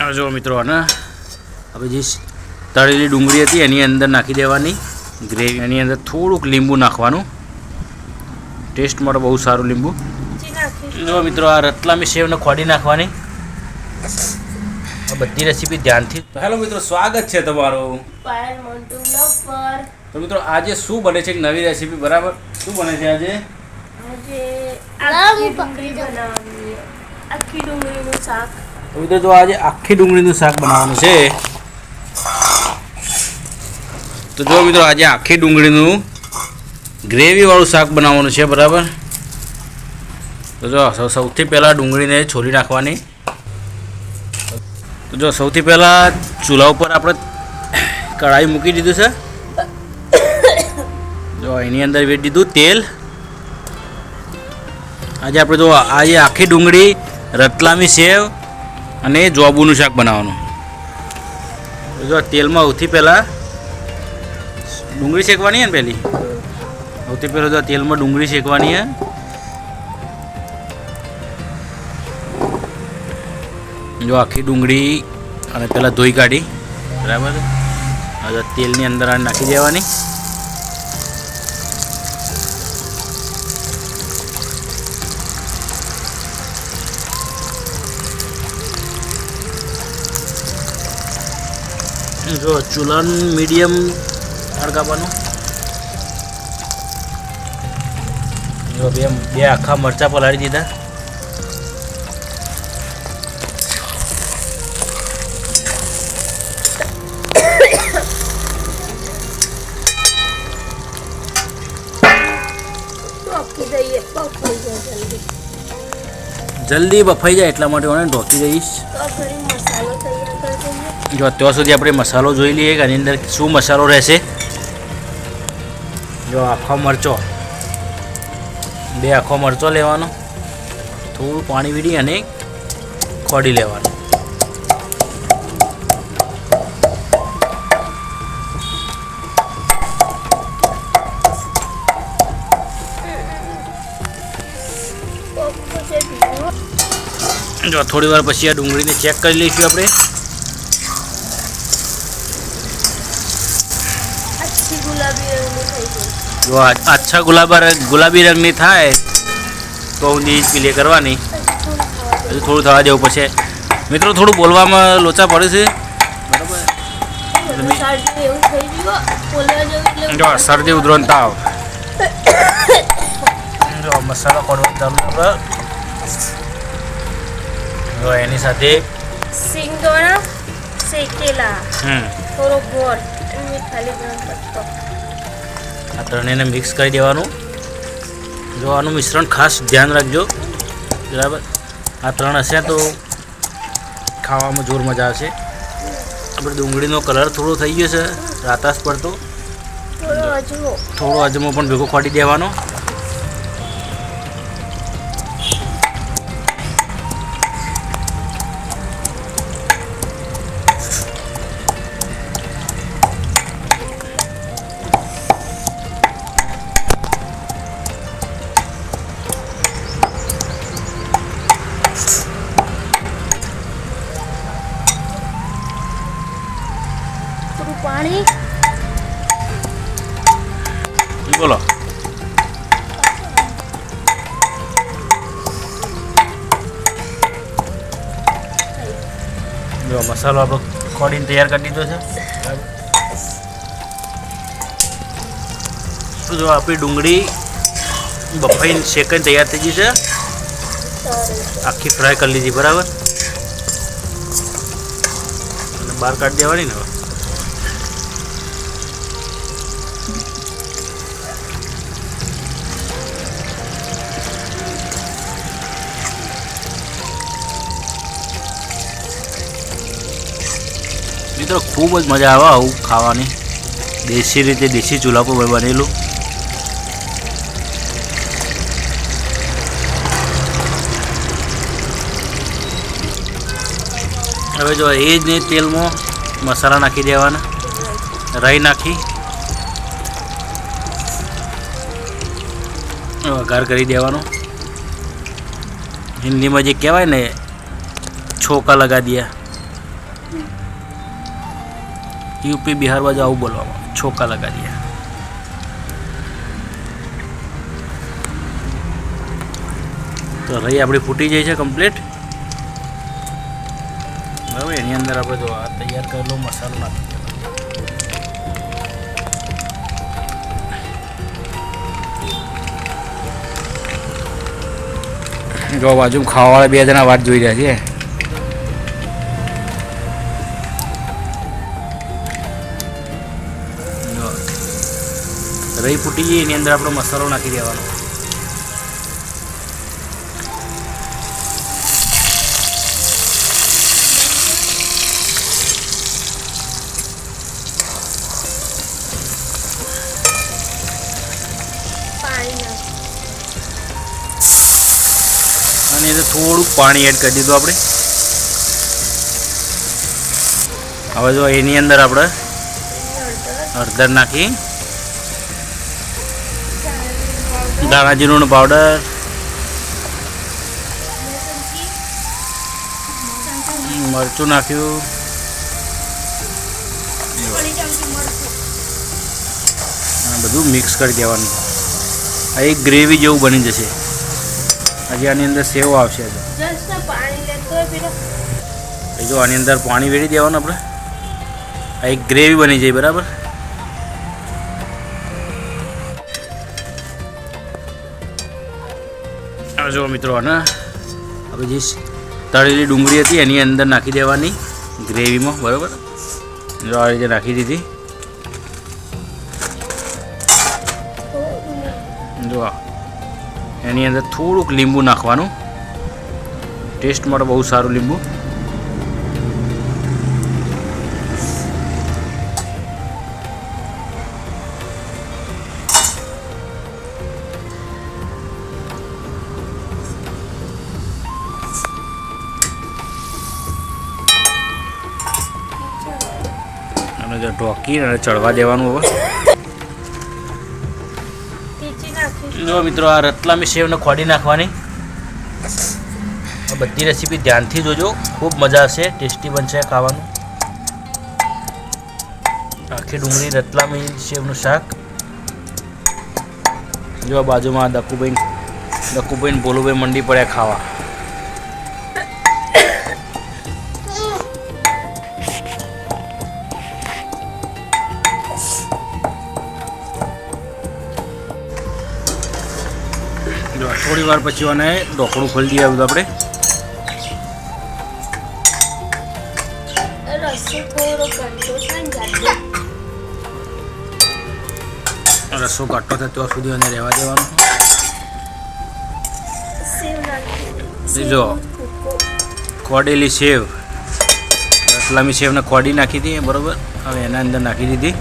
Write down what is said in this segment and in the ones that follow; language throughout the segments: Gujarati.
જો મિત્રો અને હવે જે તળેલી ડુંગળી હતી એની અંદર નાખી દેવાની ગ્રેવી. એની અંદર થોડુંક લીંબુ નાખવાનું, ટેસ્ટ માટે બહુ સારું લીંબુ. જો મિત્રો આ રતલામી સેવને ખોડી નાખવાની. બધી રેસીપી ધ્યાનથી. હેલો મિત્રો, સ્વાગત છે તમારું પાયલ મોન્ટુ બ્લોગ પર. તો મિત્રો આજે શું બને છે? એક નવી રેસીપી. બરાબર, શું બને છે આજે? આખી ડુંગળી બનાવવાની, આખી ડુંગળીનું શાક. તો મિત્રો જો આજે આખી ડુંગળીનું શાક બનાવવાનું છે. તો જો મિત્રો આજે આખી ડુંગળીનું ગ્રેવીવાળું શાક બનાવવાનું છે. બરાબર, તો જો સૌથી પહેલાં ડુંગળીને છોલી નાખવાની. તો જો સૌથી પહેલાં ચૂલા ઉપર આપણે કઢાઈ મૂકી દીધું છે. જો એની અંદર વેચ દીધું તેલ. આજે આપણે જો આજે આખી ડુંગળી, રતલામી સેવ અને જોબુનું શાક બનાવવાનું. જો તેલમાં સૌથી પહેલાં ડુંગળી શેકવાની ને પહેલી સૌથી પહેલાં જો તેલમાં ડુંગળી શેકવાની હે. જો આખી ડુંગળી અને પહેલાં ધોઈ કાઢી. બરાબર, હવે તેલની અંદર આ નાખી દેવાની. જો ચૂલાનું મીડિયમ અડકાવવાનું. જો બે આખા મરચાં પલાળી દીધા. જલ્દી બફાઈ જાય એટલા માટે હું ઢોકી દઈશ. જો ત્યાં સુધી આપણે મસાલો જોઈ લઈએ કે આની અંદર શું મસાલો રહેશે. જો આખો મરચો, બે આખો મરચો લેવાનો, થોડું પાણી વીડી અને ખોડી લેવાનું. જો થોડી વાર પછી આ ડુંગળીને ચેક કરી લઈશું આપણે. જો આછા ગુલાબી રંગની થાય તો ઊંધી પીલે કરવાની. હજુ થોડું થવા દેવું પછી. મિત્રો થોડું બોલવામાં લોચા પડે છે. બરાબર, જો શરદી ઉધરસ તાવ. જો મસાલો પડવા ચાલુ. જો એની સાથે સિંગદાણા શેકેલા, થોડો ગોળ અને ખાલી ગરમ પત્તો, આ ત્રણેયને મિક્સ કરી દેવાનું. જો આનું મિશ્રણ ખાસ ધ્યાન રાખજો. બરાબર, આ ત્રણ હશે તો ખાવામાં જોર મજા આવશે. આપણે ડુંગળીનો કલર થોડો થઈ ગયો છે, રાતાસ પડતો. થોડો અજમો પણ ભેગો ખોટી દેવાનો. પાણી બોલો. જો મસાલો આપણો ખોડીને તૈયાર કરી દીધો છે. જો આપણી ડુંગળી બફાઈને શેકાઈને તૈયાર થઈ ગઈ છે. આખી ફ્રાય કરી લીધી. બરાબર, અને બહાર કાઢી દેવાની ને. મિત્રો ખૂબ જ મજા આવે આવું ખાવાની, દેશી રીતે, દેશી ચૂલા પર બનેલું. હવે જો એ જ નહીં, તેલમાં મસાલા નાખી દેવાના, રાઈ નાખી વઘાર કરી દેવાનો. हिंदी में जो कहवाय ने छोका लगा दिया यूपी बिहार बाजू आવું બોલવામાં છોકા લગા દિયા। તો રહી આપણી ફૂટી જાય છે કમ્પ્લીટ। બરાબર, એની અંદર આપણે જો આ તૈયાર કરેલો મસાલો નાખી દેવાનો। જો બાજુ ખાવાવાળા બે જણા વાત જોઈ રહ્યા છે। રહી ફૂટી ગઈ, એની અંદર આપણો મસાલો નાખી દેવાનો। અને અંદર થોડુંક પાણી એડ કરી દીધું આપણે। હવે જો એની અંદર આપણે હળદર નાખી, ધાણા જીરુંનો પાવડર, મરચું નાખ્યું, બધું મિક્સ કરી દેવાનું। આ એક ગ્રેવી જેવું બની જશે। હજી આની અંદર સેવ આવશે। જો આની અંદર પાણી વેડી દેવાનું આપણે, આ એક ગ્રેવી બની જાય। બરાબર, જો મિત્રો આને હવે જે તળેલી ડુંગળી હતી એની અંદર નાખી દેવાની ગ્રેવીમાં। બરાબર, જો આ રીતે નાખી દીધી। જો એની અંદર થોડુંક લીંબુ નાખવાનું, ટેસ્ટ માટે બહુ સારું લીંબુ। અને જો ઢોકી અને ચડવા દેવાનું। હવે જો મિત્રો આ રતલામી સેવને ખોડી નાખવાની। આ બધી રેસીપી ધ્યાનથી જોજો, ખૂબ મજા આવશે, ટેસ્ટી બનશે ખાવાનું। આખી ડુંગળી રતલામી સેવનું શાક। જો આ બાજુમાં દક્કુભાઈ ભોલુભાઈ મંડી પડ્યા ખાવા। થોડી વાર પછી આને ઢોકળું ખોલી દઈએ આપણે। રસો ઘાટો થાય ત્યાં સુધી એને રહેવા દેવાનો। જો ખોડેલી સેવ, રતલામી સેવને ખોડી નાખી હતી। બરાબર, હવે એના અંદર નાખી દીધી।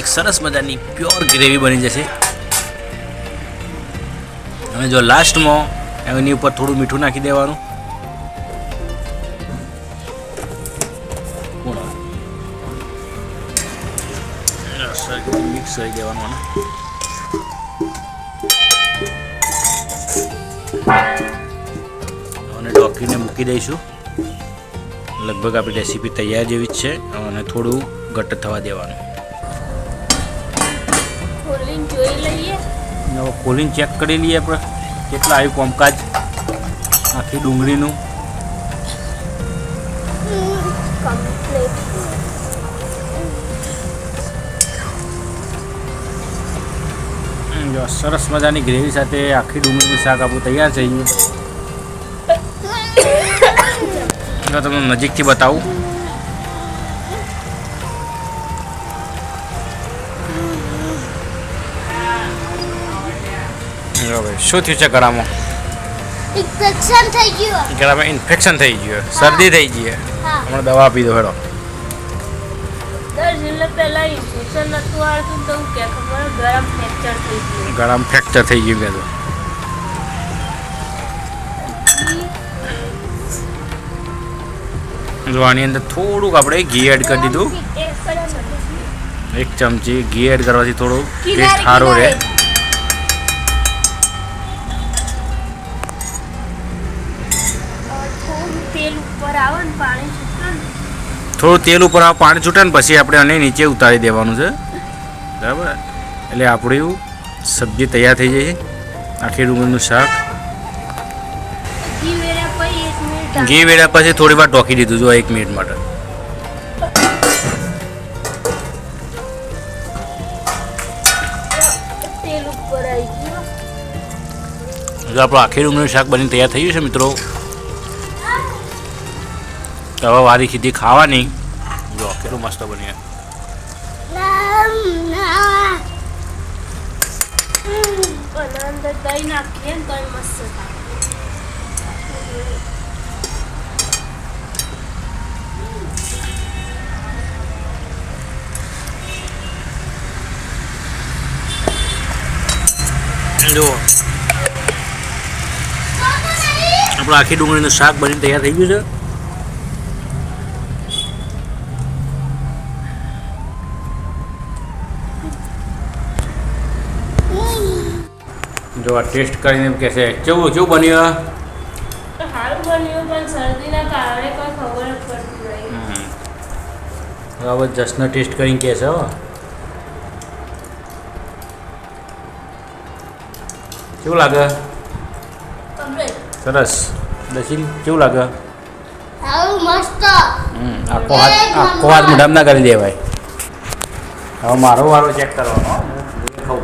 એક સરસ મજાની પ્યોર ગ્રેવી બની જશે। અને જો લાસ્ટમાં એની ઉપર થોડું મીઠું નાખી દેવાનું। મિક્સ કરી દેવાનું અને ઢોકીને મૂકી દઈશું। લગભગ આપણી રેસીપી તૈયાર જેવી જ છે। અને થોડું ઘટ્ટ થવા દેવાનું। હવે ખોલીને ચેક કરી લઈએ આપણે કેટલા આવ્યું કોમકાજ આખી ડુંગળીનું। જો સરસ મજાની ગ્રેવી સાથે આખી ડુંગળીનું શાક આપણું તૈયાર થઈ ગયું। જો તમને નજીકથી બતાવું, શું થયું છે ગળામાં? ઇન્ફેક્શન થઈ ગયું। ગળામાં ઇન્ફેક્શન થઈ ગયું, શરદી થઈ ગઈ। હમણાં દવા આપી દો હેડો। ગળામાં ફ્રેક્ચર થઈ ગયું મેં તો। જો આની અંદર થોડુંક આપણે ઘી એડ કરી દીધું। 1 ચમચી ઘી એડ કરવાથી થોડું ટેસ્ટ સારો રહે। તેલ થોડું તેલ ઉપર આ પાણી છૂટે ને પછી આપણે આને નીચે ઉતારી દેવાનું છે, બરાબર. એટલે આપણું સબ્જી તૈયાર થઈ જાય છે, આખી ડુંગળીનું શાક. ઘી વેરા પછી 1 મિનિટ ઘી વેળ્યા પછી થોડી વાર ઢોકી દીધું જો 1 મિનિટ માટે. તેલ ઉપર આવી ગયું. જો આપણું આખી ડુંગળીનું શાક બની તૈયાર થઈ ગયું છે મિત્રો. તો હવે વારી ખીધી ખાવાની. જો કેટલું મસ્ત બન્યું. અને અંદર દહીં નાખીએ ને તોય મસ્ત થાય. જો આપણું આખી ડુંગળીનું શાક બની તૈયાર થઈ ગયું છે. જો આ ટેસ્ટ કરીને એમ કહેશે કેવું કેવું બન્યું. સારું બન્યું પણ શરદીના કારણે કોઈ ખબર જ પડતી નહીં. હવે જસનો ટેસ્ટ કરીને કહેશે હો કેવું લાગે. કમ્પ્લીટ. સરસ. દશીલ કેવું લાગે. How must આખો હાથ મોઢામાં ના કરી દેવાય. હવે મારો વારો ચેક કરવાનો. ખાઉં.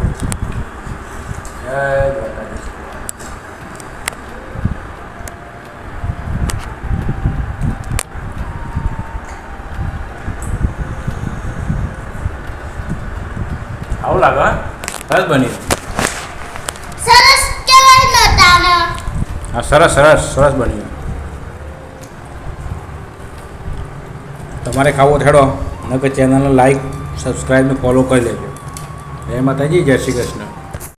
જય દ્વારકાધીશ. આવું લાગે. સરસ બની. સરસ કહેવાય નતાને. હા સરસ સરસ સરસ બન્યું. તમારે ખાવો થેડો નકર ચેનલને લાઈક સબસ્ક્રાઈબ ને ફોલો કરી લેજો. જય માતાજી, જય શ્રી કૃષ્ણ.